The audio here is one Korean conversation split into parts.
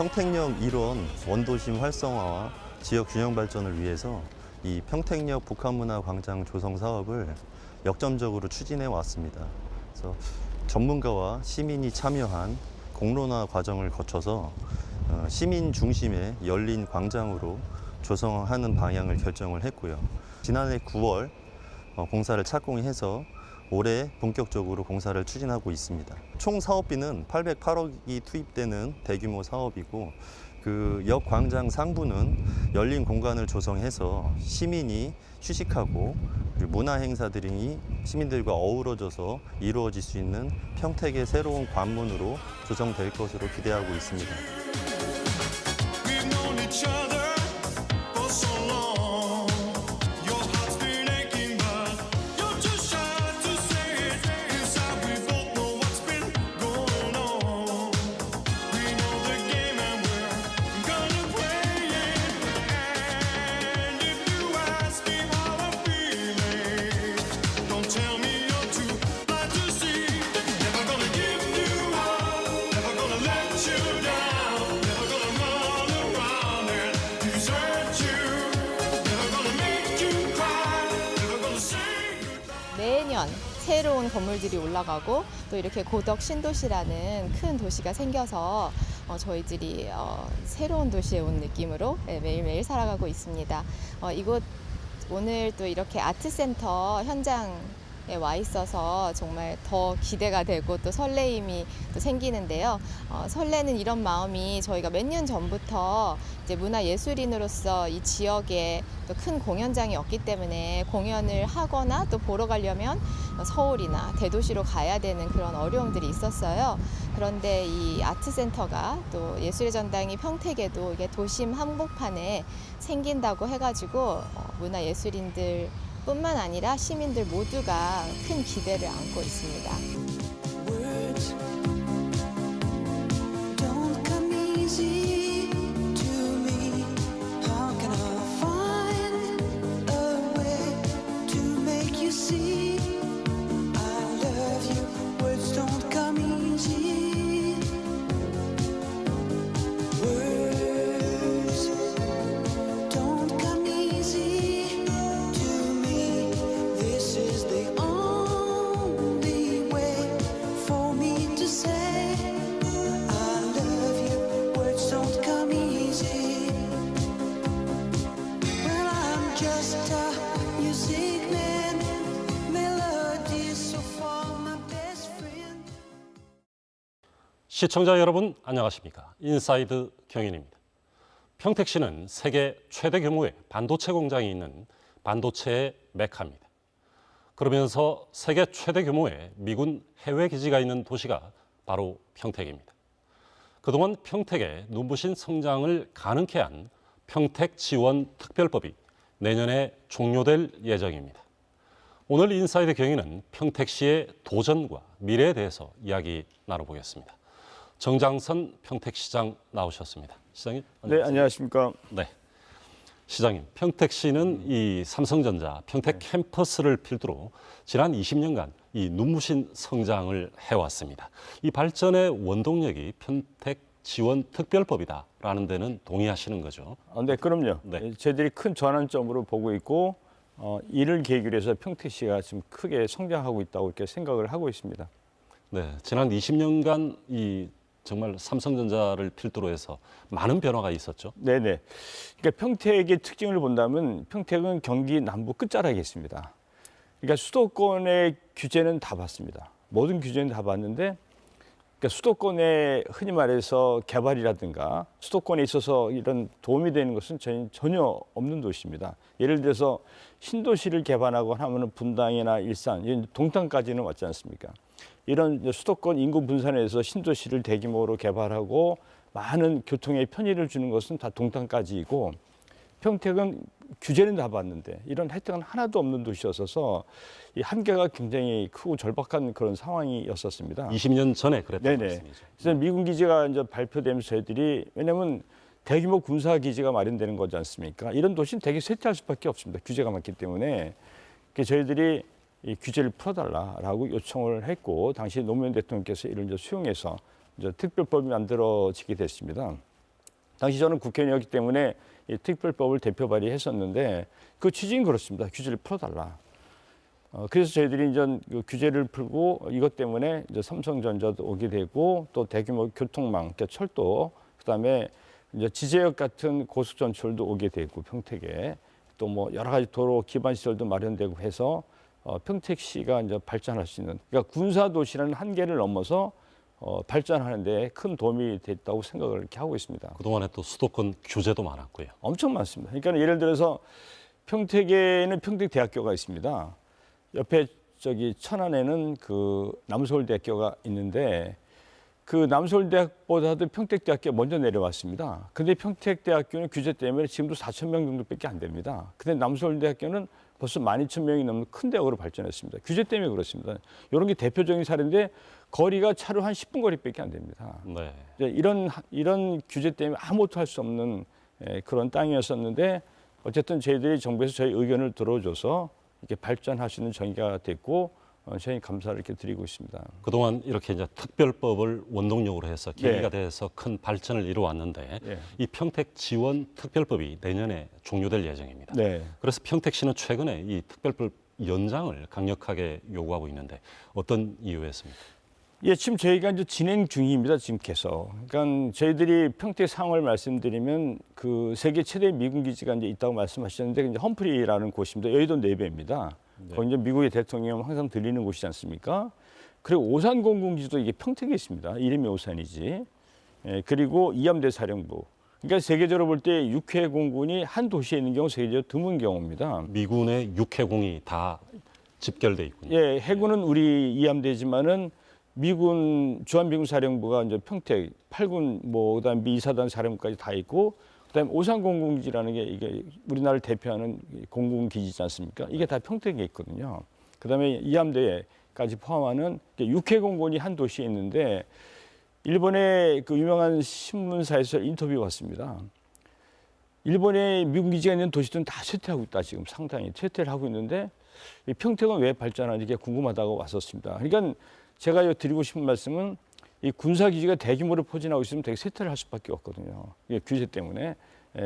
평택역 일원 원도심 활성화와 지역 균형 발전을 위해서 이 평택역 북한문화광장 조성 사업을 역점적으로 추진해 왔습니다. 그래서 전문가와 시민이 참여한 공론화 과정을 거쳐서 시민 중심의 열린 광장으로 조성하는 방향을 결정을 했고요. 지난해 9월 공사를 착공해서 올해 본격적으로 공사를 추진하고 있습니다. 총 사업비는 808억이 투입되는 대규모 사업이고, 그 역 광장 상부는 열린 공간을 조성해서 시민이 휴식하고 문화 행사들이 시민들과 어우러져서 이루어질 수 있는 평택의 새로운 관문으로 조성될 것으로 기대하고 있습니다. 매년 새로운 건물들이 올라가고 또 이렇게 고덕 신도시라는 큰 도시가 생겨서 저희들이 새로운 도시에 온 느낌으로 매일매일 살아가고 있습니다. 이곳 오늘 또 이렇게 아트센터 현장에 와 있어서 정말 더 기대가 되고 또 설레임이 또 생기는데요. 설레는 이런 마음이 저희가 몇 년 전부터 이제 문화예술인으로서 이 지역에 또 큰 공연장이 없기 때문에 공연을 하거나 또 보러 가려면 서울이나 대도시로 가야 되는 그런 어려움들이 있었어요. 그런데 이 아트센터가 또 예술의 전당이 평택에도 이게 도심 한복판에 생긴다고 해가지고 문화예술인들 뿐만 아니라 시민들 모두가 큰 기대를 안고 있습니다. 시청자 여러분 안녕하십니까? 인사이드 경인입니다. 평택시는 세계 최대 규모의 반도체 공장이 있는 반도체의 메카입니다. 그러면서 세계 최대 규모의 미군 해외 기지가 있는 도시가 바로 평택입니다. 그동안 평택의 눈부신 성장을 가능케 한 평택 지원 특별법이 내년에 종료될 예정입니다. 오늘 인사이드 경인은 평택시의 도전과 미래에 대해서 이야기 나눠보겠습니다. 정장선 평택시장 나오셨습니다. 시장님. 네, 안녕하십니까. 네. 시장님, 평택시는 이 삼성전자 평택 캠퍼스를 필두로 지난 20년간 이 눈부신 성장을 해왔습니다. 이 발전의 원동력이 평택 지원 특별법이다라는 데는 동의하시는 거죠? 네, 그럼요. 네. 저희들이 큰 전환점으로 보고 있고 이를 계기로 해서 평택시가 지금 크게 성장하고 있다고 이렇게 생각을 하고 있습니다. 네, 지난 20년간 이 정말 삼성전자를 필두로 해서 많은 변화가 있었죠. 네네. 그러니까 평택의 특징을 본다면 평택은 경기 남부 끝자락에 있습니다. 그러니까 수도권의 규제는 다 봤습니다. 모든 규제는 다 봤는데, 그러니까 수도권에 흔히 말해서 개발이라든가 수도권에 있어서 이런 도움이 되는 것은 전혀 없는 도시입니다. 예를 들어서 신도시를 개발하고 하면은 분당이나 일산, 동탄까지는 왔지 않습니까? 이런 수도권 인구 분산에서 신도시를 대규모로 개발하고 많은 교통에 편의를 주는 것은 다 동탄까지이고, 평택은 규제는 다 봤는데 이런 혜택은 하나도 없는 도시였어서 이 한계가 굉장히 크고 절박한 그런 상황이었었습니다. 20년 전에 그랬던 네네. 말씀이죠. 그래서 미군 기지가 이제 발표되면서 저희들이, 왜냐하면 대규모 군사 기지가 마련되는 거지 않습니까? 이런 도시는 되게 쇠퇴할 수밖에 없습니다. 규제가 많기 때문에. 그래서 저희들이 이 규제를 풀어달라라고 요청을 했고, 당시 노무현 대통령께서 이를 이제 수용해서 이제 특별법이 만들어지게 됐습니다. 당시 저는 국회의원이었기 때문에 이 특별법을 대표 발의했었는데 그 취지는 그렇습니다. 규제를 풀어달라. 그래서 저희들이 이제 그 규제를 풀고 이것 때문에 이제 삼성전자도 오게 되고 또 대규모 교통망, 그러니까 철도, 그다음에 이제 지제역 같은 고속 전철도 오게 되고 평택에 또 뭐 여러 가지 도로 기반 시설도 마련되고 해서 평택시가 이제 발전할 수 있는, 그러니까 군사 도시라는 한계를 넘어서 발전하는 데 큰 도움이 됐다고 생각을 이렇게 하고 있습니다. 그동안에 또 수도권 규제도 많았고요. 엄청 많습니다. 그러니까 예를 들어서 평택에는 평택대학교가 있습니다. 옆에 저기 천안에는 그 남서울대학교가 있는데 그 남서울대학보다도 평택대학교가 먼저 내려왔습니다. 근데 평택대학교는 규제 때문에 지금도 4,000명 정도밖에 안 됩니다. 근데 남서울대학교는 벌써 12,000명이 넘는 큰 대학으로 발전했습니다. 규제 때문에 그렇습니다. 이런 게 대표적인 사례인데 거리가 차로 한 10분 거리밖에 안 됩니다. 네. 이런 규제 때문에 아무것도 할 수 없는 그런 땅이었었는데 어쨌든 저희들이 정부에서 저희 의견을 들어줘서 이렇게 발전할 수 있는 전기가 됐고 저희 감사를 이렇게 드리고 있습니다. 그동안 이렇게 이제 특별법을 원동력으로 해서 계기가 네. 돼서 큰 발전을 이루어왔는데 네. 이 평택 지원 특별법이 내년에 종료될 예정입니다. 네. 그래서 평택시는 최근에 이 특별법 연장을 강력하게 요구하고 있는데 어떤 이유였습니까? 예, 지금 저희가 이제 진행 중입니다. 지금 계속. 그러니까 저희들이 평택 상황을 말씀드리면 그 세계 최대 미군 기지가 이제 있다고 말씀하셨는데 이제 험프리라는 곳입니다. 여의도 내배입니다. 네. 거기 이제 미국의 대통령 항상 들리는 곳이지 않습니까? 그리고 오산 공군기지도 이게 평택에 있습니다. 이름이 오산이지. 예, 그리고 이함대 사령부. 그러니까 세계적으로 볼 때 육해 공군이 한 도시에 있는 경우 세계적으로 드문 경우입니다. 미군의 육해공이 다 집결돼 있군요. 예, 해군은 우리 이함대지만은 미군 주한미군 사령부가 이제 평택 8군 뭐 그다음 미2사단 사령부까지 다 있고 그다음에 오산 공군기지라는 게 이게 우리나라를 대표하는 공군기지지 않습니까? 이게 다 평택에 있거든요. 그다음에 이함대까지 포함하는 육해 공군이 한 도시에 있는데 일본의 그 유명한 신문사에서 인터뷰가 왔습니다. 일본의 미군 기지가 있는 도시들은 다 쇠퇴하고 있다. 지금 상당히 쇠퇴를 하고 있는데 이 평택은 왜 발전하는지 궁금하다고 왔었습니다. 그러니까 제가 드리고 싶은 말씀은 이 군사기지가 대규모로 포진하고 있으면 되게 쇠퇴를 할 수밖에 없거든요. 이게 규제 때문에.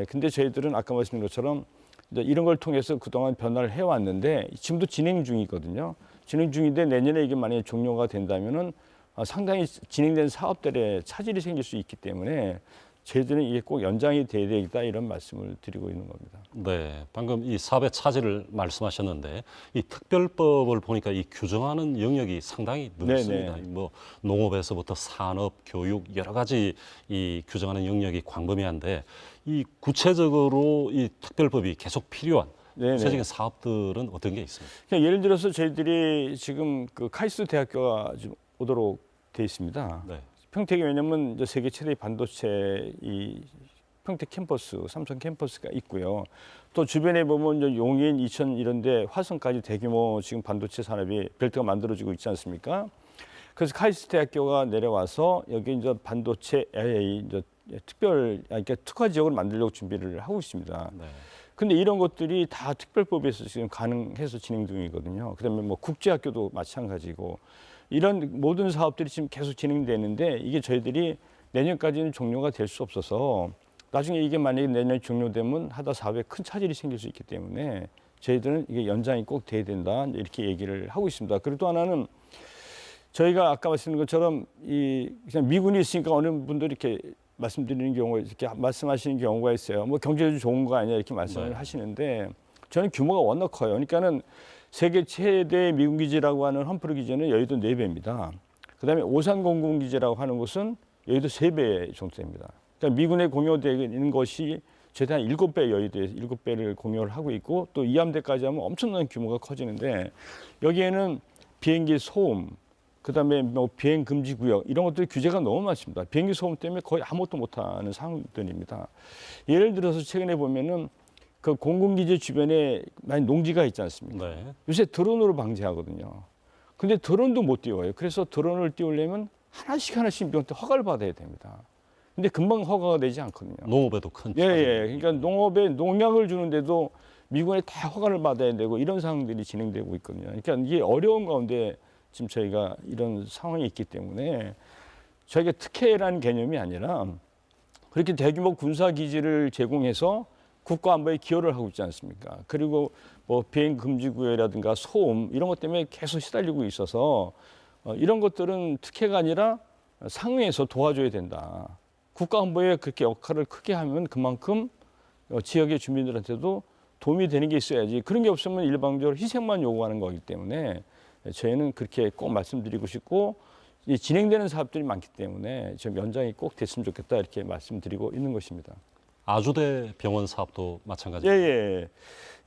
근데 저희들은 아까 말씀드린 것처럼 이제 이런 걸 통해서 그동안 변화를 해왔는데 지금도 진행 중이거든요. 진행 중인데 내년에 이게 만약에 종료가 된다면은 상당히 진행된 사업들에 차질이 생길 수 있기 때문에 저희들은 이게 꼭 연장이 돼야 되겠다 이런 말씀을 드리고 있는 겁니다. 네, 방금 이 사업의 차질을 말씀하셨는데 이 특별법을 보니까 이 규정하는 영역이 상당히 넓습니다. 네네. 뭐 농업에서부터 산업, 교육 여러 가지 이 규정하는 영역이 광범위한데 이 구체적으로 이 특별법이 계속 필요한 네네. 구체적인 사업들은 어떤 게 있습니까? 그러니까 예를 들어서 저희들이 지금 그 카이스트 대학교가 지금 오도록 돼 있습니다. 네. 평택에 왜냐면 이제 세계 최대 반도체 이 평택 캠퍼스, 삼성 캠퍼스가 있고요. 또 주변에 보면 이제 용인, 이천 이런데 화성까지 대규모 지금 반도체 산업이 벨트가 만들어지고 있지 않습니까? 그래서 카이스트 대학교가 내려와서 여기 이제 반도체 이제 그러니까 특화 지역을 만들려고 준비를 하고 있습니다. 네. 근데 이런 것들이 다 특별법에서 지금 가능해서 진행 중이거든요. 그다음에 뭐 국제학교도 마찬가지고 이런 모든 사업들이 지금 계속 진행되는데 이게 저희들이 내년까지는 종료가 될 수 없어서 나중에 이게 만약에 내년에 종료되면 하다 사업에 큰 차질이 생길 수 있기 때문에 저희들은 이게 연장이 꼭 돼야 된다 이렇게 얘기를 하고 있습니다. 그리고 또 하나는 저희가 아까 말씀드린 것처럼 이 그냥 미군이 있으니까 어느 분들이 이렇게 말씀드리는 경우가 이렇게 말씀하시는 경우가 있어요. 뭐 경제적으로 좋은 거 아니냐 이렇게 말씀을 네. 하시는데 저는 규모가 워낙 커요. 그러니까는 세계 최대 미군 기지라고 하는 험프리 기지는 여의도 4배입니다. 그다음에 오산 공군 기지라고 하는 곳은 여의도 3배 정도 됩니다. 그러니까 미군에 공유되는 것이 최대 한 7배 여의도에서 7배를 공유를 하고 있고 또 이함대까지 하면 엄청난 규모가 커지는데 여기에는 비행기 소음 그다음에 뭐 비행 금지 구역 이런 것들 규제가 너무 많습니다. 비행기 소음 때문에 거의 아무것도 못하는 상황들입니다. 예를 들어서 최근에 보면은 그 공군기지 주변에 많이 농지가 있지 않습니까? 네. 요새 드론으로 방지하거든요. 근데 드론도 못 띄워요. 그래서 드론을 띄우려면 하나씩 미국한테 허가를 받아야 됩니다. 근데 금방 허가가 되지 않거든요. 농업에도 큰 예. 차질이 그러니까 농업에 농약을 주는데도 미국에 다 허가를 받아야 되고 이런 상황들이 진행되고 있거든요. 그러니까 이게 어려운 가운데 지금 저희가 이런 상황이 있기 때문에 저희가 특혜라는 개념이 아니라 그렇게 대규모 군사 기지를 제공해서 국가 안보에 기여를 하고 있지 않습니까? 그리고 뭐 비행 금지 구역이라든가 소음 이런 것 때문에 계속 시달리고 있어서 이런 것들은 특혜가 아니라 상위에서 도와줘야 된다. 국가 안보에 그렇게 역할을 크게 하면 그만큼 지역의 주민들한테도 도움이 되는 게 있어야지. 그런 게 없으면 일방적으로 희생만 요구하는 거기 때문에 저희는 그렇게 꼭 말씀드리고 싶고 이 진행되는 사업들이 많기 때문에 좀 연장이 꼭 됐으면 좋겠다 이렇게 말씀드리고 있는 것입니다. 아주대 병원 사업도 마찬가지입니다.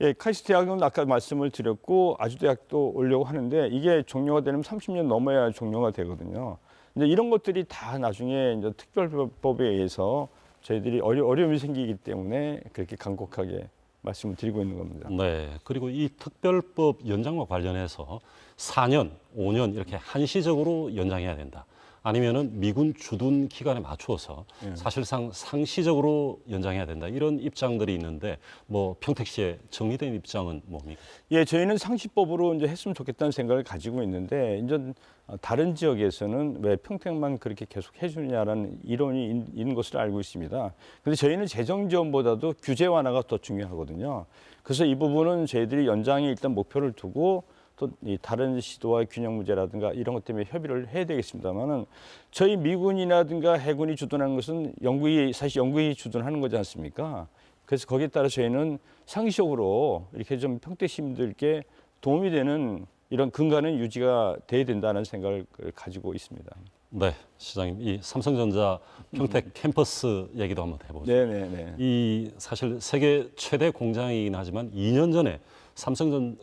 예, 카이스트 대학은 아까 말씀을 드렸고 아주대학도 오려고 하는데 이게 종료가 되면 30년 넘어야 종료가 되거든요. 이제 이런 것들이 다 나중에 이제 특별법에 의해서 저희들이 어려움이 생기기 때문에 그렇게 간곡하게 말씀을 드리고 있는 겁니다. 네. 그리고 이 특별법 연장과 관련해서 4년, 5년 이렇게 한시적으로 연장해야 된다. 아니면은 미군 주둔 기간에 맞추어서 사실상 상시적으로 연장해야 된다. 이런 입장들이 있는데 뭐 평택시의 정리된 입장은 뭡니까? 예, 저희는 상시법으로 이제 했으면 좋겠다는 생각을 가지고 있는데 이제 다른 지역에서는 왜 평택만 그렇게 계속 해주냐라는 이론이 있는 것으로 알고 있습니다. 그런데 저희는 재정 지원보다도 규제 완화가 더 중요하거든요. 그래서 이 부분은 저희들이 연장에 일단 목표를 두고 또 이 다른 시도와 균형 문제라든가 이런 것 때문에 협의를 해야 되겠습니다만은 저희 미군이라든가 해군이 주둔하는 것은 사실 영국이 주둔하는 거지 않습니까? 그래서 거기에 따라 저희는 상시적으로 이렇게 좀 평택 시민들께 도움이 되는 이런 근간은 유지가 돼야 된다는 생각을 가지고 있습니다. 네, 시장님, 이 삼성전자 평택 캠퍼스 얘기도 한번 해보죠. 네네네. 이 사실 세계 최대 공장이긴 하지만 2년 전에 삼성전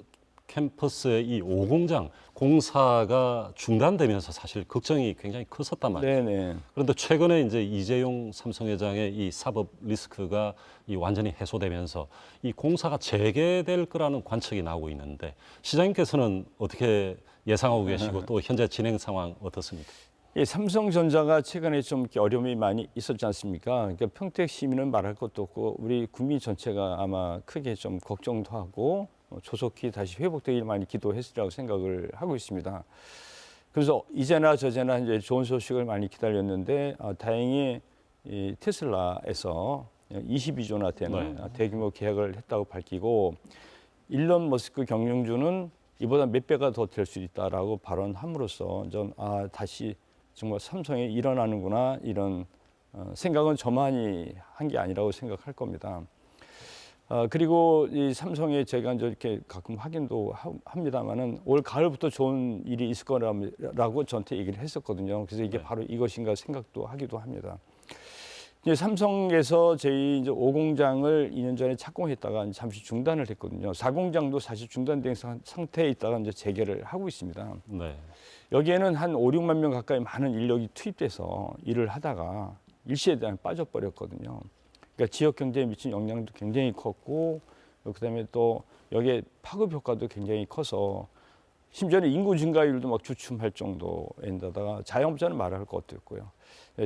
캠퍼스의 이 5공장 공사가 중단되면서 사실 걱정이 굉장히 컸었단 말이죠. 네네. 그런데 최근에 이제 이재용 삼성회장의 이 사법 리스크가 이 완전히 해소되면서 이 공사가 재개될 거라는 관측이 나오고 있는데 시장님께서는 어떻게 예상하고 계시고 또 현재 진행 상황 어떻습니까? 예, 삼성전자가 최근에 좀 이렇게 어려움이 많이 있었지 않습니까? 그러니까 평택 시민은 말할 것도 없고 우리 국민 전체가 아마 크게 좀 걱정도 하고 조속히 다시 회복되길 많이 기도했으리라고 생각을 하고 있습니다. 그래서 이제나 저제나 이제 좋은 소식을 많이 기다렸는데 다행히 이 테슬라에서 22조나 되는 대규모 계약을 했다고 밝히고 일론 머스크 경영주는 이보다 몇 배가 더 될 수 있다라고 발언함으로써 전 다시 정말 삼성이 일어나는구나 이런 생각은 저만이 한 게 아니라고 생각할 겁니다. 그리고 이 삼성에 제가 이제 이렇게 가끔 확인도 합니다만은 올 가을부터 좋은 일이 있을 거라고 저한테 얘기를 했었거든요. 그래서 이게 바로 이것인가 생각도 하기도 합니다. 이제 삼성에서 저희 이제 5공장을 2년 전에 착공했다가 잠시 중단을 했거든요. 4공장도 사실 중단된 상태에 있다가 이제 재개를 하고 있습니다. 네. 여기에는 한 5, 6만 명 가까이 많은 인력이 투입돼서 일을 하다가 일시에 대한 빠져버렸거든요. 그러니까 지역 경제에 미친 영향도 굉장히 컸고 그다음에 또 여기에 파급 효과도 굉장히 커서 심지어는 인구 증가율도 막 주춤할 정도인데다가 자영업자는 말할 것도 없고요.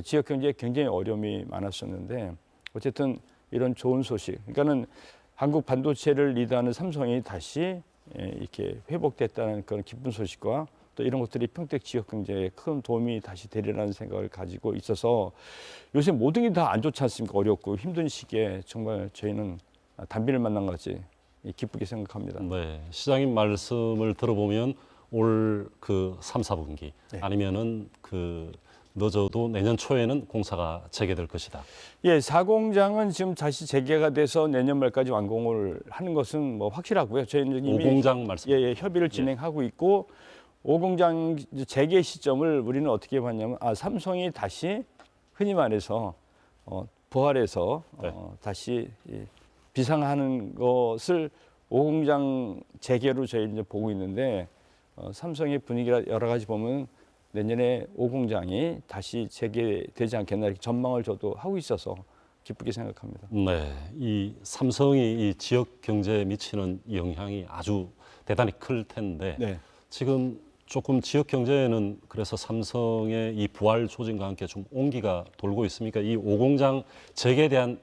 지역 경제에 굉장히 어려움이 많았었는데 어쨌든 이런 좋은 소식. 그러니까는 한국 반도체를 리드하는 삼성이 다시 이렇게 회복됐다는 그런 기쁜 소식과 또 이런 것들이 평택 지역 경제에 큰 도움이 다시 되리라는 생각을 가지고 있어서 요새 모든 게 다 안 좋지 않습니까? 어렵고 힘든 시기에 정말 저희는 단비를 만난 것 같이 기쁘게 생각합니다. 네, 시장님 말씀을 들어보면 올 그 3, 4분기 아니면은 그 늦어도 내년 초에는 공사가 재개될 것이다. 예, 4공장은 지금 다시 재개가 돼서 내년 말까지 완공을 하는 것은 뭐 확실하고요. 저희는 이미 5공장 말씀. 예, 협의를 진행하고 있고 5공장 재개 시점을 우리는 어떻게 봤냐면 삼성이 다시 흔히 말해서 부활해서 다시 비상하는 것을 5공장 재개로 저희 이제 보고 있는데 삼성의 분위기가 여러 가지 보면 내년에 5공장이 다시 재개되지 않겠나 이렇게 전망을 저도 하고 있어서 기쁘게 생각합니다. 네, 이 삼성이 이 지역 경제에 미치는 영향이 아주 대단히 클 텐데 지금 조금 지역 경제에는 그래서 삼성의 이 부활 조짐과 함께 좀 온기가 돌고 있습니까? 이 5공장 재개에 대한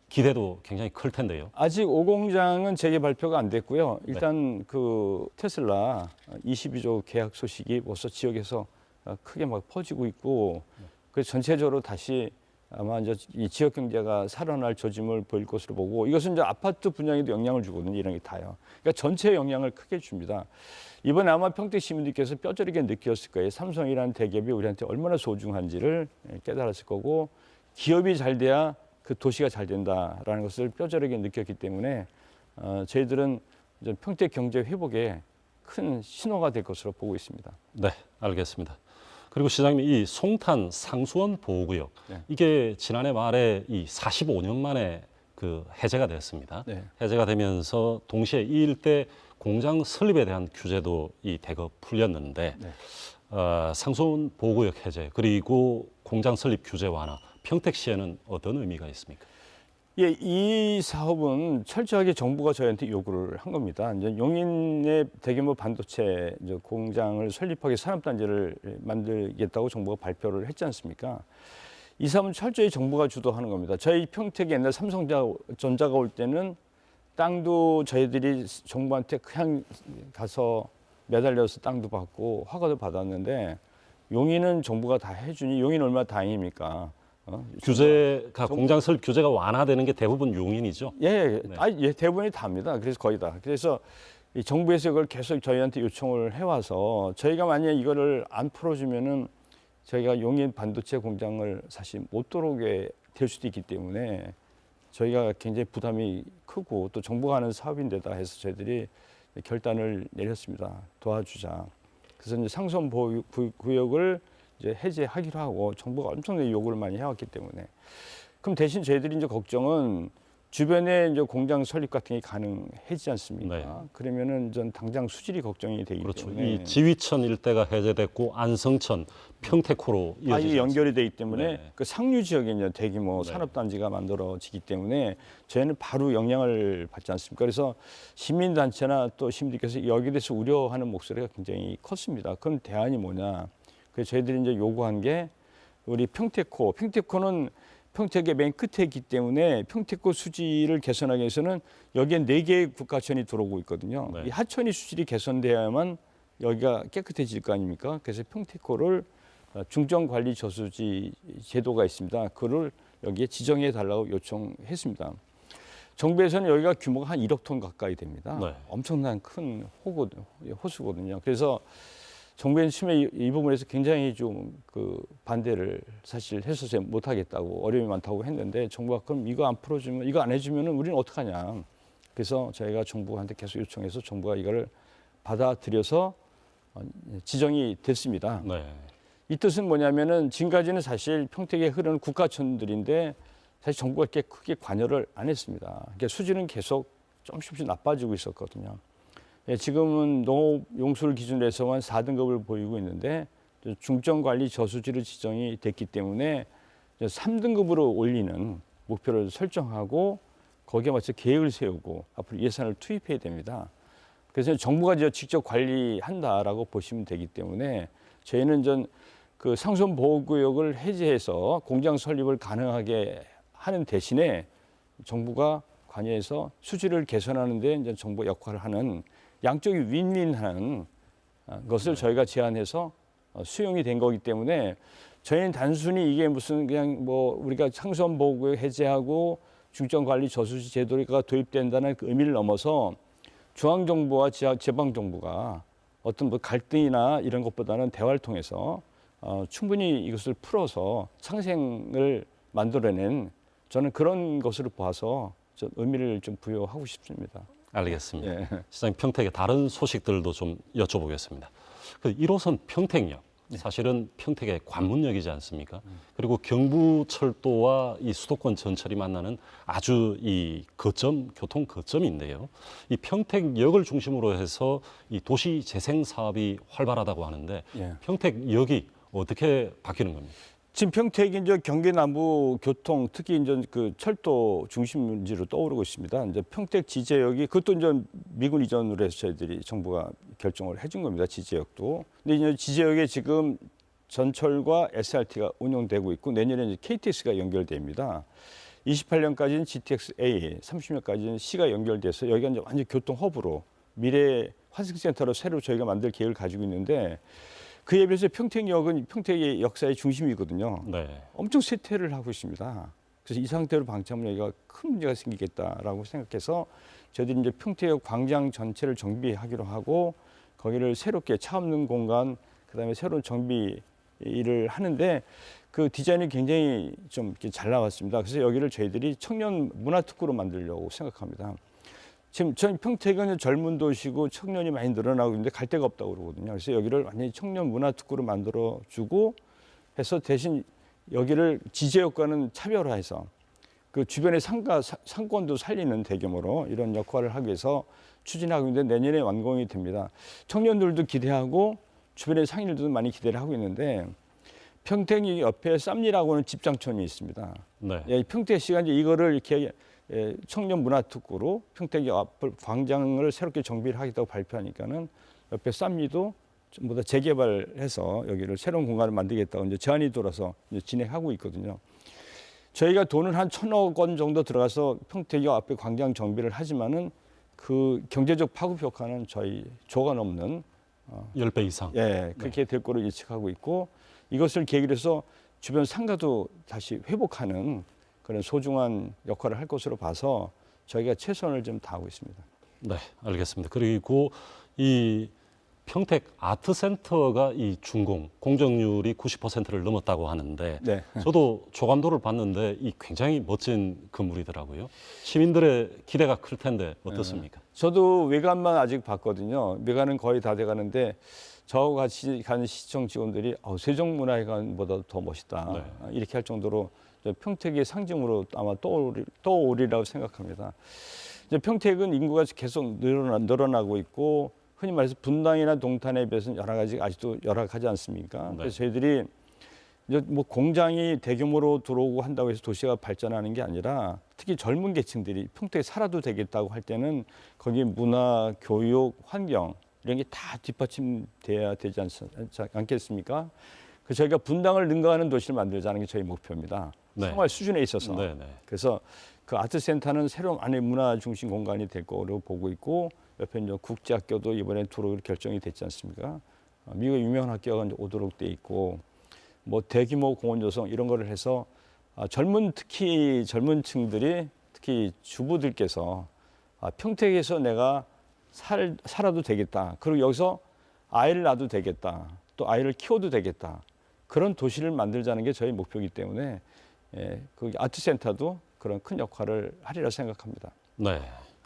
기대도 굉장히 클 텐데요. 아직 5공장은 재개 발표가 안 됐고요. 일단 그 테슬라 22조 계약 소식이 벌써 지역에서 크게 막 퍼지고 있고 그래서 전체적으로 다시 아마 이제 이 지역 경제가 살아날 조짐을 보일 것으로 보고 이것은 이제 아파트 분양에도 영향을 주거든요. 이런 게 다요. 그러니까 전체에 영향을 크게 줍니다. 이번에 아마 평택 시민들께서 뼈저리게 느꼈을 거예요. 삼성이라는 대기업이 우리한테 얼마나 소중한지를 깨달았을 거고 기업이 잘 돼야 그 도시가 잘 된다라는 것을 뼈저리게 느꼈기 때문에 저희들은 이제 평택 경제 회복에 큰 신호가 될 것으로 보고 있습니다. 네, 알겠습니다. 그리고 시장님, 이 송탄 상수원 보호구역 네. 이게 지난해 말에 이 45년 만에 그 해제가 됐습니다. 네. 해제가 되면서 동시에 이 일대 공장 설립에 대한 규제도 이 대거 풀렸는데 네. 상수원 보호구역 해제 그리고 공장 설립 규제 완화 평택시에는 어떤 의미가 있습니까? 예, 이 사업은 철저하게 정부가 저희한테 요구를 한 겁니다. 이제 용인의 대규모 반도체 이제 공장을 설립하기 산업단지를 만들겠다고 정부가 발표를 했지 않습니까? 이 사업은 철저히 정부가 주도하는 겁니다. 저희 평택에 옛날 삼성전자가 올 때는 땅도 저희들이 정부한테 그냥 가서 매달려서 땅도 받고 허가도 받았는데 용인은 정부가 다 해주니 용인 얼마나 다행입니까? 규제가 공장 설립 규제가 완화되는 게 대부분 용인이죠. 예, 네. 예, 대부분이 답니다. 그래서 거의 다. 그래서 이 정부에서 이걸 계속 저희한테 요청을 해와서 저희가 만약에 이거를 안 풀어주면은 저희가 용인 반도체 공장을 사실 못 들어오게 될 수도 있기 때문에 저희가 굉장히 부담이 크고 또 정부가 하는 사업인데다 해서 저희들이 결단을 내렸습니다. 도와주자. 그래서 이제 상수원 보호구역을 이제 해제하기로 하고 정부가 엄청나게 요구를 많이 해왔기 때문에 그럼 대신 저희들이 이제 걱정은 주변에 이제 공장 설립 같은 게 가능해지지 않습니까? 네. 그러면은 전 당장 수질이 걱정이 되기 그렇죠. 때문에 이 지휘천 일대가 해제됐고 안성천, 평택호로 아예 이어지지 연결이 되기 때문에 네. 그 상류 지역에 이제 대규모 네. 산업단지가 만들어지기 때문에 저희는 바로 영향을 받지 않습니까? 그래서 시민단체나 또 시민들께서 여기에 대해서 우려하는 목소리가 굉장히 컸습니다. 그럼 대안이 뭐냐? 그래서 저희들이 이제 요구한 게 우리 평택호는 평택의 맨 끝에 있기 때문에 평택호 수질을 개선하기 위해서는 여기에 4개의 국가천이 들어오고 있거든요. 네. 이 하천이 수질이 개선돼야만 여기가 깨끗해질 거 아닙니까? 그래서 평택호를 중정관리 저수지 제도가 있습니다. 그걸 여기에 지정해 달라고 요청했습니다. 정부에서는 여기가 규모가 한 1억 톤 가까이 됩니다. 네. 엄청난 큰 호수거든요. 그래서 정부의 심해 이 부분에서 굉장히 좀 그 반대를 사실 해서 못하겠다고 어려움이 많다고 했는데 정부가 그럼 이거 안 풀어주면 이거 안 해주면은 우리는 어떡하냐. 그래서 저희가 정부한테 계속 요청해서 정부가 이거를 받아들여서 지정이 됐습니다. 네. 이 뜻은 뭐냐면은 지금까지는 사실 평택에 흐르는 국가천들인데 사실 정부가 이렇게 크게 관여를 안 했습니다. 그러니까 수질은 계속 조금씩 나빠지고 있었거든요. 예, 지금은 농업용수를 기준으로 해서만 4등급을 보이고 있는데 중점관리 저수지로 지정이 됐기 때문에 3등급으로 올리는 목표를 설정하고 거기에 맞춰 계획을 세우고 앞으로 예산을 투입해야 됩니다. 그래서 정부가 이제 직접 관리한다라고 보시면 되기 때문에 저희는 전 그 상수원 보호구역을 해제해서 공장 설립을 가능하게 하는 대신에 정부가 관여해서 수질을 개선하는 데 이제 정부 역할을 하는 양쪽이 윈윈하는 것을 저희가 제안해서 수용이 된 거기 때문에 저희는 단순히 이게 무슨 그냥 뭐 우리가 상수원 보호구역 해제하고 중점관리 저수지 제도가 도입된다는 그 의미를 넘어서 중앙정부와 지방정부가 어떤 뭐 갈등이나 이런 것보다는 대화를 통해서 충분히 이것을 풀어서 상생을 만들어낸 저는 그런 것으로 봐서 좀 의미를 좀 부여하고 싶습니다. 알겠습니다. 예. 시장님, 평택의 다른 소식들도 좀 여쭤보겠습니다. 그 1호선 평택역, 사실은 평택의 관문역이지 않습니까? 그리고 경부철도와 이 수도권 전철이 만나는 아주 이 거점, 교통 거점인데요. 이 평택역을 중심으로 해서 이 도시 재생 사업이 활발하다고 하는데 예. 평택역이 어떻게 바뀌는 겁니까? 지금 평택이 이제 경기 남부 교통 특히 이제 그 철도 중심지로 떠오르고 있습니다. 이제 평택 지제역이 그것도 이제 미군 이전으로 해서 저희들이 정부가 결정을 해준 겁니다. 지제역도. 근데 이제 지제역에 지금 전철과 SRT가 운영되고 있고 내년에 이제 KTX가 연결됩니다. 28년까지는 GTX-A, 30년까지는 C가 연결돼서 여기가 이제 완전 교통 허브로 미래 환승센터로 새로 저희가 만들 계획을 가지고 있는데 그에 비해서 평택역은 평택의 역사의 중심이거든요. 네. 엄청 쇠퇴를 하고 있습니다. 그래서 이 상태로 방치하면 여기가 큰 문제가 생기겠다라고 생각해서 저희들이 이제 평택역 광장 전체를 정비하기로 하고 거기를 새롭게 차 없는 공간, 그다음에 새로운 정비 일을 하는데 그 디자인이 굉장히 좀 이렇게 잘 나왔습니다. 그래서 여기를 저희들이 청년 문화특구로 만들려고 생각합니다. 지금 저희 평택은 젊은 도시고 청년이 많이 늘어나고 있는데 갈 데가 없다고 그러거든요. 그래서 여기를 완전히 청년 문화특구로 만들어주고 해서 대신 여기를 지제역과는 차별화해서 그 주변의 상권도 살리는 대규모로 이런 역할을 하기 위해서 추진하고 있는데 내년에 완공이 됩니다. 청년들도 기대하고 주변의 상인들도 많이 기대를 하고 있는데 평택 옆에 쌈리라고 하는 집장촌이 있습니다. 네. 예, 평택시가 이제 이거를 이렇게 청년 문화특구로 평택 앞을 광장을 새롭게 정비를 하겠다고 발표하니까는 옆에 쌈리도 전부 다 재개발해서 여기를 새로운 공간을 만들겠다고 이제 제안이 돌아서 이제 진행하고 있거든요. 저희가 돈을 한 1,000억 원 정도 들어가서 평택역 앞에 광장 정비를 하지만은 그 경제적 파급 효과는 저희 조가 넘는 10배 이상. 예, 그렇게 될 거로 예측하고 있고 이것을 계기로 해서 주변 상가도 다시 회복하는 그런 소중한 역할을 할 것으로 봐서 저희가 최선을 좀 다하고 있습니다. 네, 알겠습니다. 그리고 이 평택 아트센터가 이 준공 공정률이 90%를 넘었다고 하는데 네. 저도 조감도를 봤는데 이 굉장히 멋진 건물이더라고요. 시민들의 기대가 클 텐데 어떻습니까? 저도 외관만 아직 봤거든요. 외관은 거의 다 돼가는데 저하고 같이 가는 시청 직원들이 세종문화회관보다 더 멋있다. 네. 이렇게 할 정도로 평택의 상징으로 아마 떠오리라고 생각합니다. 이제 평택은 인구가 계속 늘어나고 있고 흔히 말해서 분당이나 동탄에 비해서는 여러 가지 아직도 열악하지 않습니까? 네. 그래서 저희들이 이제 뭐 공장이 대규모로 들어오고 한다고 해서 도시가 발전하는 게 아니라 특히 젊은 계층들이 평택에 살아도 되겠다고 할 때는 거기에 문화, 교육, 환경 이런 게 다 뒷받침돼야 되지 않겠습니까? 그래서 저희가 분당을 능가하는 도시를 만들자는 게 저희 목표입니다. 네. 생활 수준에 있어서. 네, 네. 그래서 그 아트센터는 새로운 안에 문화 중심 공간이 될 거로 보고 있고 옆에 이제 국제학교도 이번에 들어올 결정이 됐지 않습니까? 미국의 유명한 학교가 이제 오도록 돼 있고 뭐 대규모 공원 조성 이런 거를 해서 특히 젊은 층들이 특히 주부들께서 평택에서 내가 살아도 되겠다. 그리고 여기서 아이를 낳아도 되겠다. 또 아이를 키워도 되겠다. 그런 도시를 만들자는 게 저희 목표이기 때문에 그 아트센터도 그런 큰 역할을 하리라 생각합니다. 네,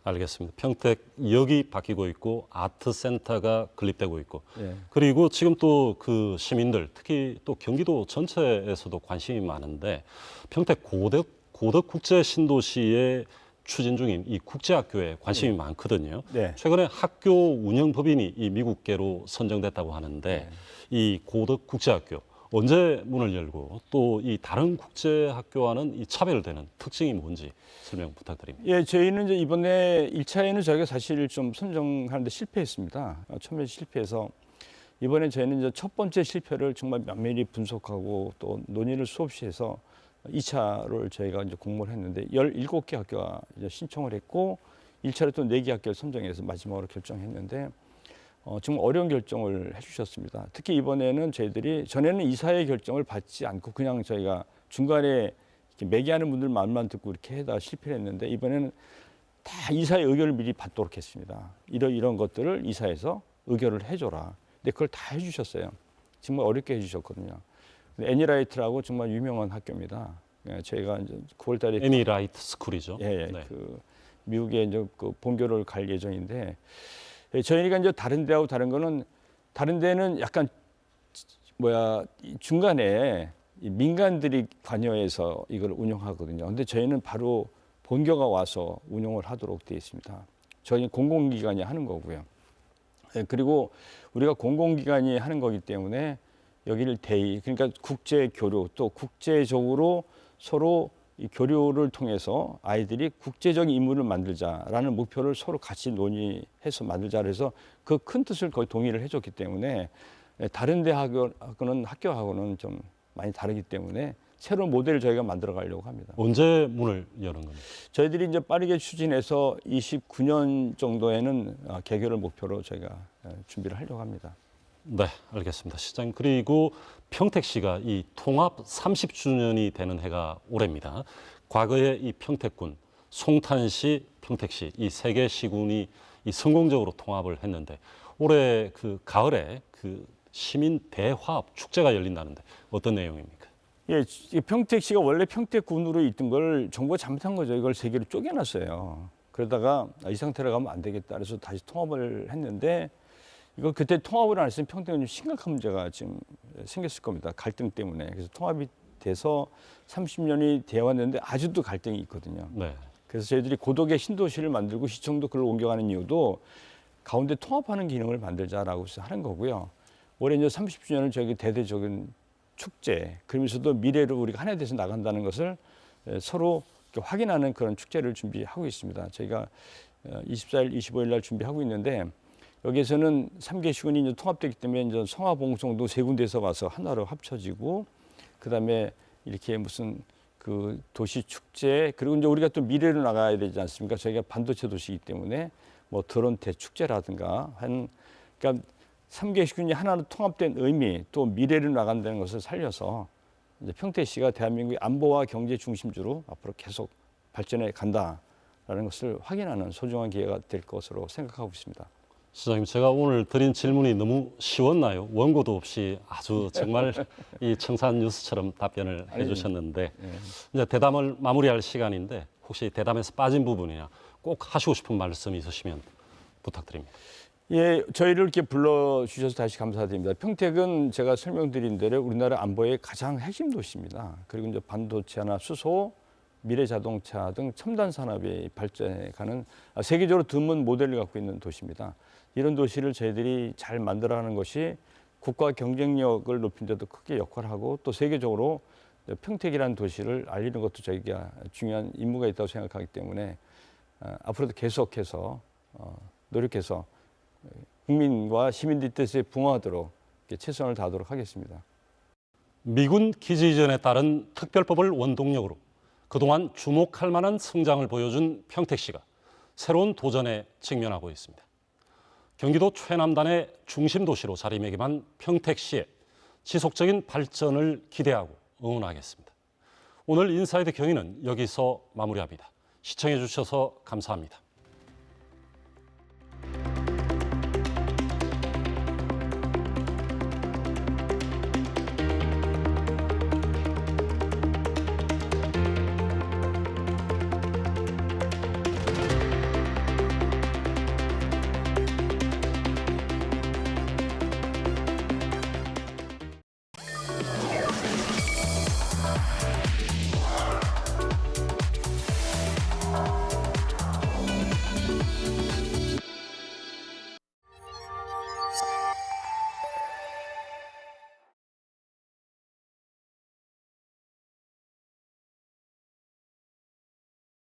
알겠습니다. 평택역이 바뀌고 있고 아트센터가 건립되고 있고 예. 그리고 지금 또 그 시민들 특히 또 경기도 전체에서도 관심이 많은데 평택 고덕 국제 신도시에 추진 중인 이 국제학교에 관심이 많거든요. 네. 최근에 학교 운영법인이 이 미국계로 선정됐다고 하는데 이 고덕 국제학교 언제 문을 열고 또 이 다른 국제학교와는 이 차별되는 특징이 뭔지 설명 부탁드립니다. 예, 저희는 이제 이번에 1차에는 저희가 사실 좀 선정하는데 실패했습니다. 처음에 실패해서 이번에 저희는 이제 첫 번째 실패를 정말 면밀히 분석하고 또 논의를 수없이 해서 2차를 저희가 이제 공모를 했는데 17개 학교가 이제 신청을 했고 1차로 또 4개 학교를 선정해서 마지막으로 결정했는데 정말 어려운 결정을 해주셨습니다. 특히 이번에는 저희들이 전에는 이사의 결정을 받지 않고 그냥 저희가 중간에 이렇게 매기하는 분들 말만 듣고 이렇게 해다 실패를 했는데 이번에는 다 이사의 의견을 미리 받도록 했습니다. 이런 것들을 이사에서 의결을 해줘라. 근데 그걸 다 해주셨어요. 정말 어렵게 해주셨거든요. 애니라이트라고 정말 유명한 학교입니다. 저희가 이제 9월달에 애니라이트 스쿨이죠. 예, 네. 그 미국에 이제 그 본교를 갈 예정인데 저희가 이제 다른 데하고 다른 거는 다른 데는 약간 중간에 민간들이 관여해서 이걸 운영하거든요. 근데 저희는 바로 본교가 와서 운영을 하도록 되어 있습니다. 저희는 공공기관이 하는 거고요. 그리고 우리가 공공기관이 하는 거기 때문에 여기를 그러니까 국제 교류 또 국제적으로 서로 이 교류를 통해서 아이들이 국제적인 인물을 만들자라는 목표를 서로 같이 논의해서 만들자 그래서 그 큰 뜻을 거의 동의를 해줬기 때문에 다른 학교하고는 좀 많이 다르기 때문에 새로운 모델을 저희가 만들어 가려고 합니다. 언제 문을 여는 겁니까? 저희들이 이제 빠르게 추진해서 29년 정도에는 개교를 목표로 저희가 준비를 하려고 합니다. 네, 알겠습니다. 시장님, 그리고 평택시가 이 통합 30주년이 되는 해가 올해입니다. 과거에 이 평택군, 송탄시, 평택시 이 세 개 시군이 이 성공적으로 통합을 했는데 올해 그 가을에 그 시민 대화합 축제가 열린다는데 어떤 내용입니까? 예, 이 평택시가 원래 평택군으로 있던 걸 정부가 잘못한 거죠. 이걸 세 개로 쪼개놨어요. 그러다가 이 상태로 가면 안 되겠다. 그래서 다시 통합을 했는데 이거 그때 통합을 안 했으면 평택은 좀 심각한 문제가 지금 생겼을 겁니다. 갈등 때문에. 그래서 통합이 돼서 30년이 되어 왔는데 아직도 갈등이 있거든요. 네. 그래서 저희들이 고덕의 신도시를 만들고 시청도 그걸 옮겨가는 이유도 가운데 통합하는 기능을 만들자라고 해서 하는 거고요. 올해 이제 30주년을 저기 대대적인 축제, 그러면서도 미래로 우리가 하나 돼서 나간다는 것을 서로 확인하는 그런 축제를 준비하고 있습니다. 저희가 24일, 25일 날 준비하고 있는데 여기에서는 3개 시군이 이제 통합되기 때문에 이제 성화봉송도 세 군데에서 와서 하나로 합쳐지고 그다음에 이렇게 무슨 그 도시 축제 그리고 이제 우리가 또 미래로 나가야 되지 않습니까? 저희가 반도체 도시이기 때문에 뭐 드론 대축제라든가 그러니까 3개 시군이 하나로 통합된 의미 또 미래로 나간다는 것을 살려서 이제 평택시가 대한민국의 안보와 경제 중심주로 앞으로 계속 발전해 간다라는 것을 확인하는 소중한 기회가 될 것으로 생각하고 있습니다. 시장님, 제가 오늘 드린 질문이 너무 쉬웠나요? 원고도 없이 아주 정말 이 청산 뉴스처럼 답변을 해주셨는데 이제 대담을 마무리할 시간인데 혹시 대담에서 빠진 부분이나 꼭 하시고 싶은 말씀 있으시면 부탁드립니다. 예, 저희를 이렇게 불러주셔서 다시 감사드립니다. 평택은 제가 설명드린 대로 우리나라 안보의 가장 핵심 도시입니다. 그리고 이제 반도체나 수소, 미래 자동차 등 첨단 산업이 발전해가는 세계적으로 드문 모델을 갖고 있는 도시입니다. 이런 도시를 저희들이 잘 만들어가는 것이 국가 경쟁력을 높이는 데도 크게 역할을 하고 또 세계적으로 평택이라는 도시를 알리는 것도 저희가 중요한 임무가 있다고 생각하기 때문에 앞으로도 계속해서 노력해서 국민과 시민들 뜻에 부응하도록 최선을 다하도록 하겠습니다. 미군 기지 이전에 따른 특별법을 원동력으로 그동안 주목할 만한 성장을 보여준 평택시가 새로운 도전에 직면하고 있습니다. 경기도 최남단의 중심 도시로 자리매김한 평택시의 지속적인 발전을 기대하고 응원하겠습니다. 오늘 인사이드 경위는 여기서 마무리합니다. 시청해 주셔서 감사합니다.